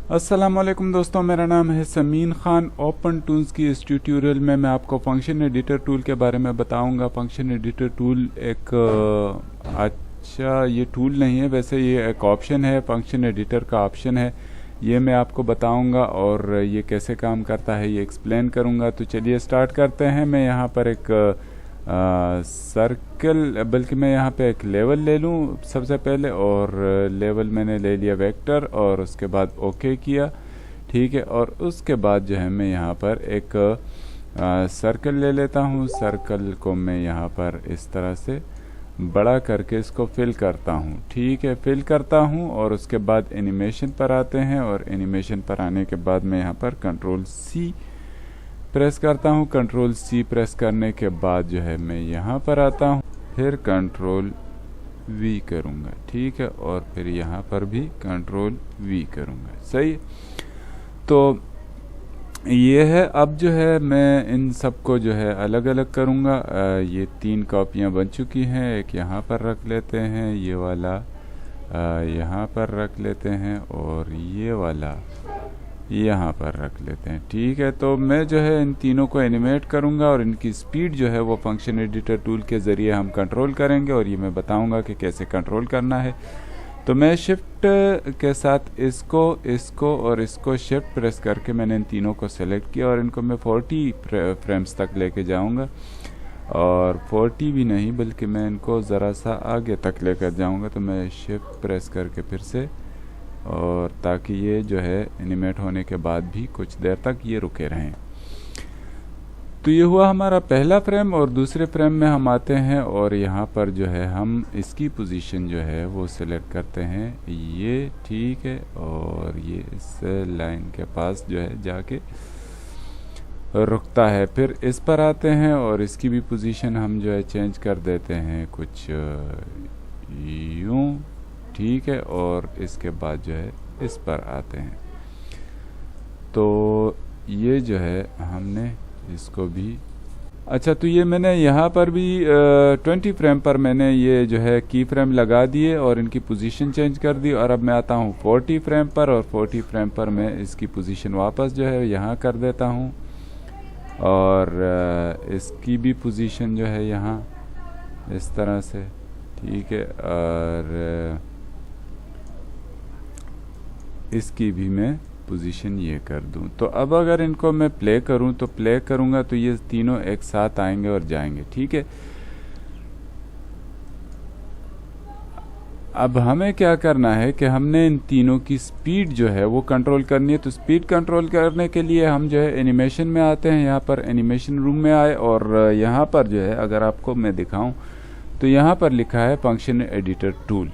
अस्सलामुअलैकुम दोस्तों, मेरा नाम है समीन ख़ान। ओपन टूल्स की इस ट्यूटोरियल में मैं आपको फंक्शन एडिटर टूल के बारे में बताऊंगा। फंक्शन एडिटर टूल एक अच्छा ये टूल नहीं है, वैसे ये एक ऑप्शन है, फंक्शन एडिटर का ऑप्शन है। ये मैं आपको बताऊंगा और ये कैसे काम करता है ये एक्सप्लेन करूंगा। तो चलिए स्टार्ट करते हैं। मैं यहाँ पर एक सर्कल, बल्कि मैं यहाँ पे एक लेवल ले लूँ सबसे पहले, और लेवल मैंने ले लिया वेक्टर और उसके बाद ओके किया, ठीक है। और उसके बाद जो है मैं यहाँ पर एक सर्कल ले लेता हूँ। सर्कल को मैं यहाँ पर इस तरह से बड़ा करके इसको फिल करता हूँ, ठीक है। फिल करता हूँ और उसके बाद एनिमेशन पर आते हैं, और एनिमेशन पर आने के बाद मैं यहाँ पर कंट्रोल सी प्रेस करता हूँ। कंट्रोल सी प्रेस करने के बाद जो है मैं यहाँ पर आता हूँ, फिर कंट्रोल वी करूँगा, ठीक है। और फिर यहाँ पर भी कंट्रोल वी करूँगा, सही। तो ये है। अब जो है मैं इन सबको जो है अलग अलग करूँगा। ये 3 कॉपियाँ बन चुकी हैं। एक यहाँ पर रख लेते हैं, ये वाला यहाँ पर रख लेते हैं, और ये वाला यहाँ पर रख लेते हैं, ठीक है। तो मैं जो है इन तीनों को एनिमेट करूँगा और इनकी स्पीड जो है वो फंक्शन एडिटर टूल के ज़रिए हम कंट्रोल करेंगे, और ये मैं बताऊँगा कि कैसे कंट्रोल करना है। तो मैं शिफ्ट के साथ इसको और इसको शिफ्ट प्रेस करके मैंने इन तीनों को सेलेक्ट किया, और इनको मैं 40 फ्रेम्स तक लेके जाऊँगा, और 40 भी नहीं बल्कि मैं इनको ज़रा सा आगे तक लेकर जाऊँगा। तो मैं शिफ्ट प्रेस करके फिर से, और ताकि ये जो है एनिमेट होने के बाद भी कुछ देर तक ये रुके रहें। तो ये हुआ हमारा पहला फ्रेम, और दूसरे फ्रेम में हम आते हैं और यहाँ पर जो है हम इसकी पोजीशन जो है वो सिलेक्ट करते हैं, ये, ठीक है। और ये इस लाइन के पास जो है जाके रुकता है। फिर इस पर आते हैं और इसकी भी पोजीशन हम जो है चेंज कर देते हैं कुछ यूं, ठीक है। और इसके बाद जो है इस पर आते हैं। तो ये जो है हमने इसको भी, अच्छा, तो ये मैंने यहाँ पर भी 20 फ्रेम पर मैंने ये जो है की फ्रेम लगा दिए और इनकी पोजीशन चेंज कर दी। और अब मैं आता हूँ 40 फ्रेम पर, और 40 फ्रेम पर मैं इसकी पोजीशन वापस जो है यहाँ कर देता हूँ, और इसकी भी पोजीशन जो है यहाँ इस तरह से, ठीक है। और इसकी भी मैं पोजीशन ये कर दूं। तो अब अगर इनको मैं प्ले करूं, तो प्ले करूंगा तो ये तीनों एक साथ आएंगे और जाएंगे, ठीक है। अब हमें क्या करना है कि हमने इन तीनों की स्पीड जो है वो कंट्रोल करनी है। तो स्पीड कंट्रोल करने के लिए हम जो है एनिमेशन में आते हैं, यहाँ पर एनिमेशन रूम में आए, और यहाँ पर जो है अगर आपको मैं दिखाऊं तो यहाँ पर लिखा है फंक्शन एडिटर टूल,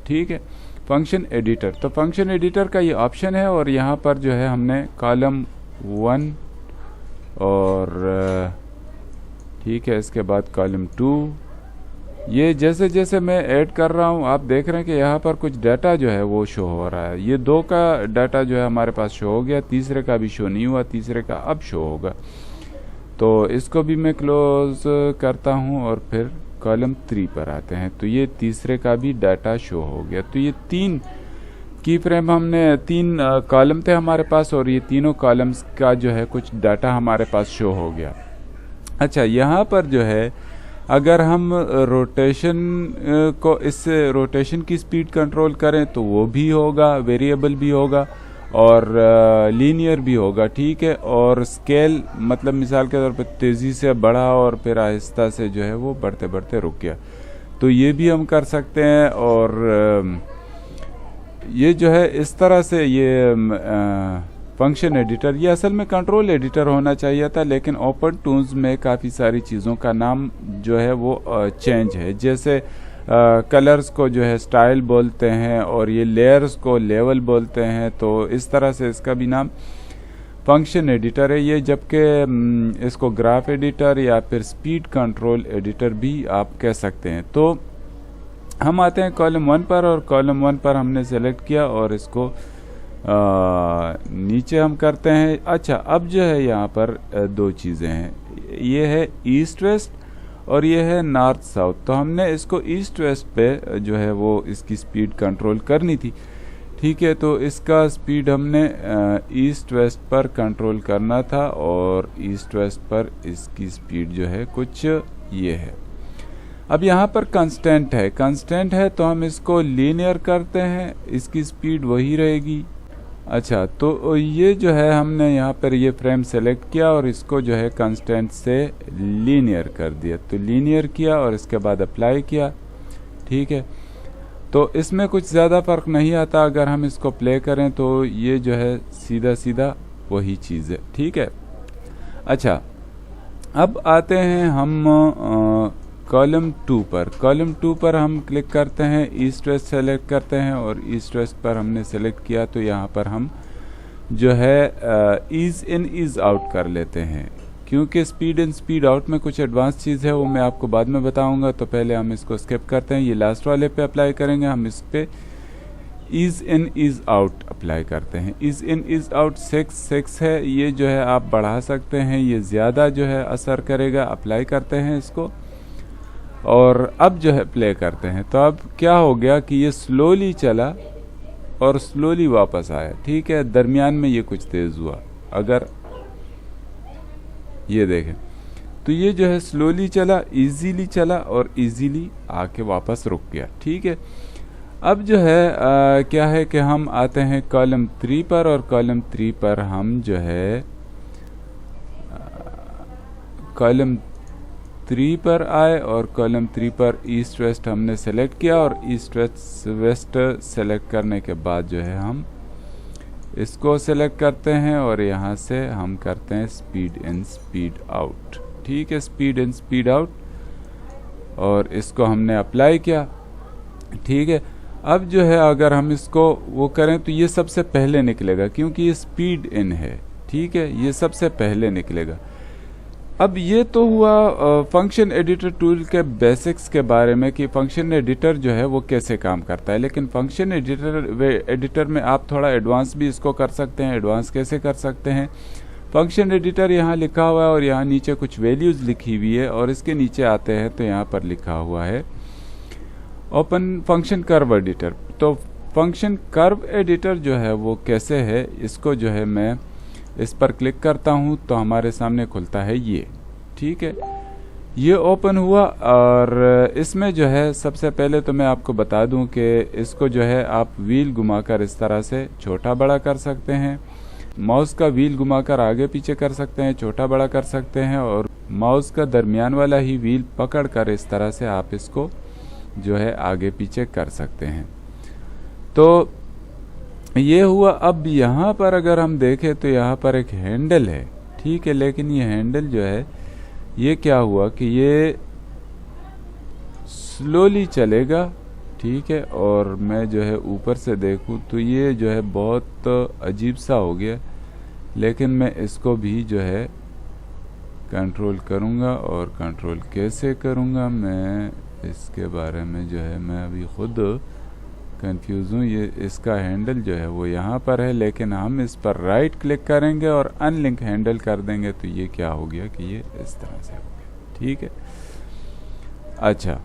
ठीक है, फंक्शन एडिटर। तो फंक्शन एडिटर का ये ऑप्शन है, और यहाँ पर जो है हमने कॉलम 1 और ठीक है, इसके बाद कॉलम 2, ये जैसे जैसे मैं ऐड कर रहा हूँ आप देख रहे हैं कि यहाँ पर कुछ डाटा जो है वो शो हो रहा है। ये 2 का डाटा जो है हमारे पास शो हो गया, तीसरे का भी शो नहीं हुआ, तीसरे का अब शो होगा। तो इसको भी मैं क्लोज करता हूँ और फिर कॉलम 3 पर आते हैं। तो ये तीसरे का भी डाटा शो हो गया। तो ये 3 की फ्रेम, हमने 3 कॉलम थे हमारे पास, और ये तीनों कॉलम्स का जो है कुछ डाटा हमारे पास शो हो गया। अच्छा, यहाँ पर जो है अगर हम रोटेशन को, इससे रोटेशन की स्पीड कंट्रोल करें तो वो भी होगा, वेरिएबल भी होगा, और लीनियर भी होगा, ठीक है। और स्केल, मतलब मिसाल के तौर पे तेज़ी से बढ़ा और फिर आहिस्ता से जो है वो बढ़ते बढ़ते रुक गया, तो ये भी हम कर सकते हैं। और ये जो है इस तरह से ये फंक्शन एडिटर, ये असल में कंट्रोल एडिटर होना चाहिए था, लेकिन ओपन टूल्स में काफ़ी सारी चीज़ों का नाम जो है वो चेंज है। जैसे कलर्स को जो है स्टाइल बोलते हैं, और ये लेयर्स को लेवल बोलते हैं। तो इस तरह से इसका भी नाम फंक्शन एडिटर है ये, जबकि इसको ग्राफ एडिटर या फिर स्पीड कंट्रोल एडिटर भी आप कह सकते हैं। तो हम आते हैं कॉलम 1 पर, और कॉलम 1 पर हमने सेलेक्ट किया और इसको नीचे हम करते हैं। अच्छा, अब जो है यहाँ पर 2 चीज़ें हैं, ये है ईस्ट वेस्ट और ये है नॉर्थ साउथ। तो हमने इसको ईस्ट वेस्ट पे जो है वो इसकी स्पीड कंट्रोल करनी थी, ठीक है, तो इसका स्पीड हमने ईस्ट वेस्ट पर कंट्रोल करना था और ईस्ट वेस्ट पर इसकी स्पीड जो है कुछ ये है। अब यहाँ पर कांस्टेंट है तो हम इसको लीनियर करते हैं, इसकी स्पीड वही रहेगी। अच्छा, तो ये जो है हमने यहाँ पर ये फ्रेम सेलेक्ट किया और इसको जो है कांस्टेंट से लीनियर कर दिया, तो लीनियर किया और इसके बाद अप्लाई किया। ठीक है, तो इसमें कुछ ज़्यादा फ़र्क नहीं आता, अगर हम इसको प्ले करें तो ये जो है सीधा सीधा वही चीज़ है। ठीक है, अच्छा अब आते हैं हम कॉलम 2 पर हम क्लिक करते हैं, ईस्ट वेस्ट सेलेक्ट करते हैं और ईस्ट वेस्ट पर हमने सेलेक्ट किया तो यहाँ पर हम जो है ईज इन ईज आउट कर लेते हैं, क्योंकि स्पीड इन स्पीड आउट में कुछ एडवांस चीज़ है वो मैं आपको बाद में बताऊंगा। तो पहले हम इसको स्किप करते हैं, ये लास्ट वाले पे अप्लाई करेंगे। हम इस पे ease in ease out apply करते हैं। ईज इन ईज आउट 6 है, ये जो है आप बढ़ा सकते हैं, ये ज़्यादा जो है असर करेगा। अप्लाई करते हैं इसको और अब जो है प्ले करते हैं। तो अब क्या हो गया कि ये स्लोली चला और स्लोली वापस आया। ठीक है, दरमियान में ये कुछ तेज़ हुआ, अगर ये देखें तो ये जो है स्लोली चला, इजीली चला और इजीली आके वापस रुक गया। ठीक है, अब जो है क्या है कि हम आते हैं कॉलम 3 पर और कॉलम 3 पर हम जो है कॉलम 3 पर आए और कॉलम 3 पर ईस्ट वेस्ट हमने सेलेक्ट किया और ईस्ट वेस्ट सेलेक्ट करने के बाद जो है हम इसको सेलेक्ट करते हैं और यहाँ से हम करते हैं स्पीड इन स्पीड आउट। ठीक है, स्पीड इन स्पीड आउट और इसको हमने अप्लाई किया। ठीक है, अब जो है अगर हम इसको वो करें तो ये सबसे पहले निकलेगा, क्योंकि ये स्पीड इन है। ठीक है, ये सबसे पहले निकलेगा। अब ये तो हुआ फंक्शन एडिटर टूल के बेसिक्स के बारे में कि फंक्शन एडिटर जो है वो कैसे काम करता है, लेकिन फंक्शन एडिटर में आप थोड़ा एडवांस भी इसको कर सकते हैं। एडवांस कैसे कर सकते हैं? फंक्शन एडिटर यहाँ लिखा हुआ है और यहाँ नीचे कुछ वैल्यूज़ लिखी हुई है और इसके नीचे आते हैं तो यहाँ पर लिखा हुआ है ओपन फंक्शन कर्व एडिटर। तो फंक्शन कर्व एडिटर जो है वो कैसे है, इसको जो है मैं इस पर क्लिक करता हूँ तो हमारे सामने खुलता है ये। ठीक है, ये ओपन हुआ और इसमें जो है सबसे पहले तो मैं आपको बता दूं कि इसको जो है आप व्हील घुमाकर इस तरह से छोटा बड़ा कर सकते हैं, माउस का व्हील घुमाकर आगे पीछे कर सकते हैं, छोटा बड़ा कर सकते हैं और माउस का दरमियान वाला ही व्हील पकड़कर इस तरह से आप इसको जो है आगे पीछे कर सकते हैं। तो ये हुआ। अब यहाँ पर अगर हम देखें तो यहाँ पर एक हैंडल है। ठीक है, लेकिन ये हैंडल जो है ये क्या हुआ कि ये स्लोली चलेगा। ठीक है, और मैं जो है ऊपर से देखूं तो ये जो है बहुत अजीब सा हो गया, लेकिन मैं इसको भी जो है कंट्रोल करूँगा और कंट्रोल कैसे करूँगा मैं इसके बारे में जो है मैं अभी खुद कंफ्यूज हूँ। ये इसका हैंडल जो है वो यहाँ पर है, लेकिन हम इस पर राइट क्लिक करेंगे और अनलिंक हैंडल कर देंगे तो ये क्या हो गया कि ये इस तरह से हो गया। ठीक है, अच्छा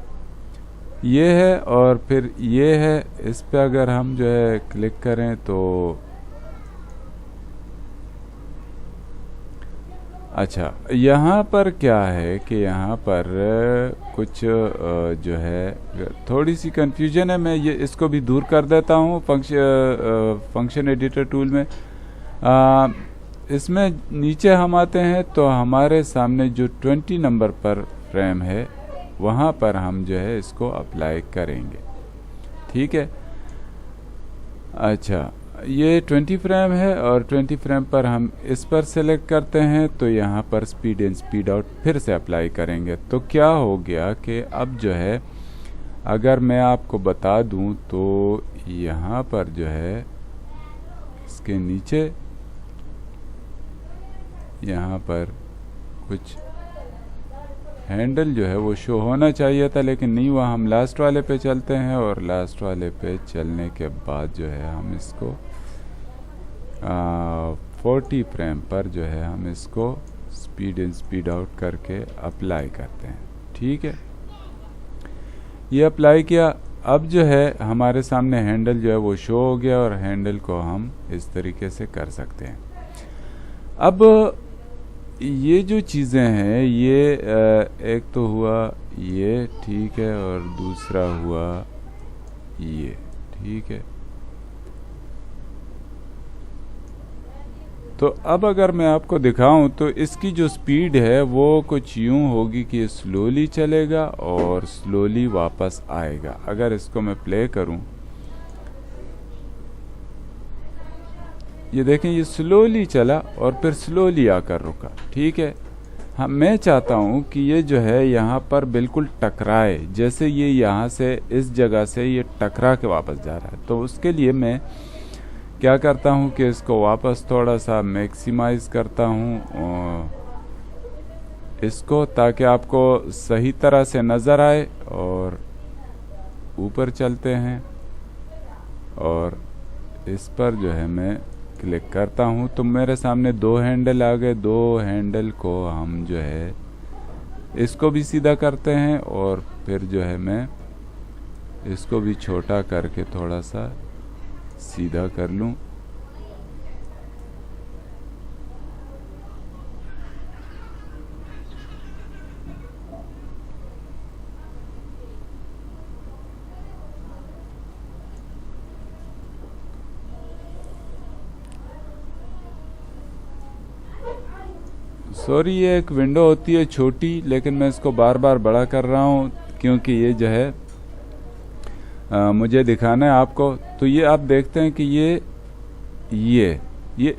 ये है और फिर ये है, इस पे अगर हम जो है क्लिक करें तो अच्छा यहाँ पर क्या है कि यहाँ पर कुछ जो है थोड़ी सी कंफ्यूजन है। मैं ये इसको भी दूर कर देता हूँ फंक्शन एडिटर टूल में। इसमें नीचे हम आते हैं तो हमारे सामने जो 20 नंबर पर फ्रेम है वहाँ पर हम जो है इसको अप्लाई करेंगे। ठीक है, अच्छा ये 20 फ्रेम है और 20 फ्रेम पर हम इस पर सेलेक्ट करते हैं तो यहाँ पर स्पीड इन स्पीड आउट फिर से अप्लाई करेंगे। तो क्या हो गया कि अब जो है अगर मैं आपको बता दूं तो यहाँ पर जो है इसके नीचे यहाँ पर कुछ हैंडल जो है वो शो होना चाहिए था, लेकिन नहीं हुआ। हम लास्ट वाले पे चलते हैं और लास्ट वाले पे चलने के बाद जो है हम इसको 40 फ्रेम पर जो है हम इसको स्पीड इन स्पीड आउट करके अप्लाई करते हैं। ठीक है, ये अप्लाई किया। अब जो है हमारे सामने हैंडल जो है वो शो हो गया और हैंडल को हम इस तरीके से कर सकते हैं। अब ये जो चीज़ें हैं ये एक तो हुआ ये, ठीक है, और दूसरा हुआ ये, ठीक है। तो अब अगर मैं आपको दिखाऊं तो इसकी जो स्पीड है वो कुछ यूं होगी कि स्लोली चलेगा और स्लोली वापस आएगा। अगर इसको मैं प्ले करूं, ये देखें ये स्लोली चला और फिर स्लोली आकर रुका, ठीक है। हाँ, मैं चाहता हूँ कि ये जो है यहाँ पर बिल्कुल टकराए, जैसे ये यहाँ से इस जगह से ये टकरा के वापस जा रहा है। तो उसके लिए मैं क्या करता हूँ कि इसको वापस थोड़ा सा मैक्सिमाइज करता हूँ इसको, ताकि आपको सही तरह से नज़र आए। और ऊपर चलते हैं और इस पर जो है मैं क्लिक करता हूँ तो मेरे सामने दो हैंडल आ गए। दो हैंडल को हम जो है इसको भी सीधा करते हैं और फिर जो है मैं इसको भी छोटा करके थोड़ा सा सीधा कर लूं। सॉरी, ये एक विंडो होती है छोटी, लेकिन मैं इसको बार बार बड़ा कर रहा हूँ क्योंकि ये जो है मुझे दिखाना है आपको। तो ये आप देखते हैं कि ये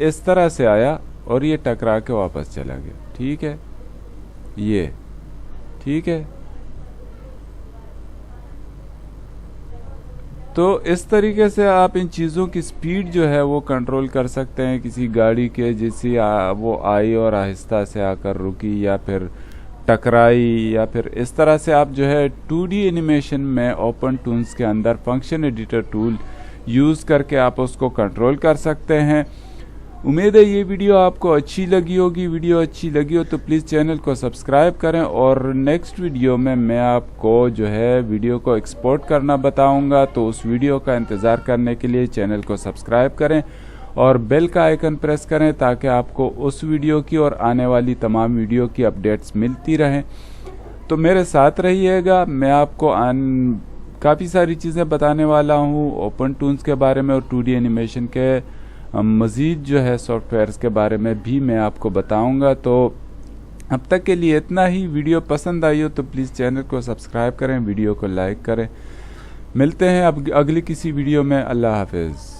इस तरह से आया और ये टकरा के वापस चला गया, ठीक है, ये ठीक है। तो इस तरीके से आप इन चीज़ों की स्पीड जो है वो कंट्रोल कर सकते हैं किसी गाड़ी के, जैसी वो आई और आहिस्ता से आकर रुकी या फिर टकराई, या फिर इस तरह से आप जो है 2D एनिमेशन में ओपन टूल्स के अंदर फंक्शन एडिटर टूल यूज़ करके आप उसको कंट्रोल कर सकते हैं। उम्मीद है ये वीडियो आपको अच्छी लगी होगी। वीडियो अच्छी लगी हो तो प्लीज़ चैनल को सब्सक्राइब करें और नेक्स्ट वीडियो में मैं आपको जो है वीडियो को एक्सपोर्ट करना बताऊंगा। तो उस वीडियो का इंतज़ार करने के लिए चैनल को सब्सक्राइब करें और बेल का आइकन प्रेस करें ताकि आपको उस वीडियो की और आने वाली तमाम वीडियो की अपडेट्स मिलती रहें। तो मेरे साथ रहिएगा, मैं आपको काफ़ी सारी चीज़ें बताने वाला हूँ ओपन टूल्स के बारे में और 2D एनिमेशन के मज़ीद जो है सॉफ्टवेयर्स के बारे में भी मैं आपको बताऊंगा। तो अब तक के लिए इतना ही। वीडियो पसंद आई हो तो प्लीज़ चैनल को सब्सक्राइब करें, वीडियो को लाइक करें। मिलते हैं अब अगली किसी वीडियो में। अल्लाह हाफिज़।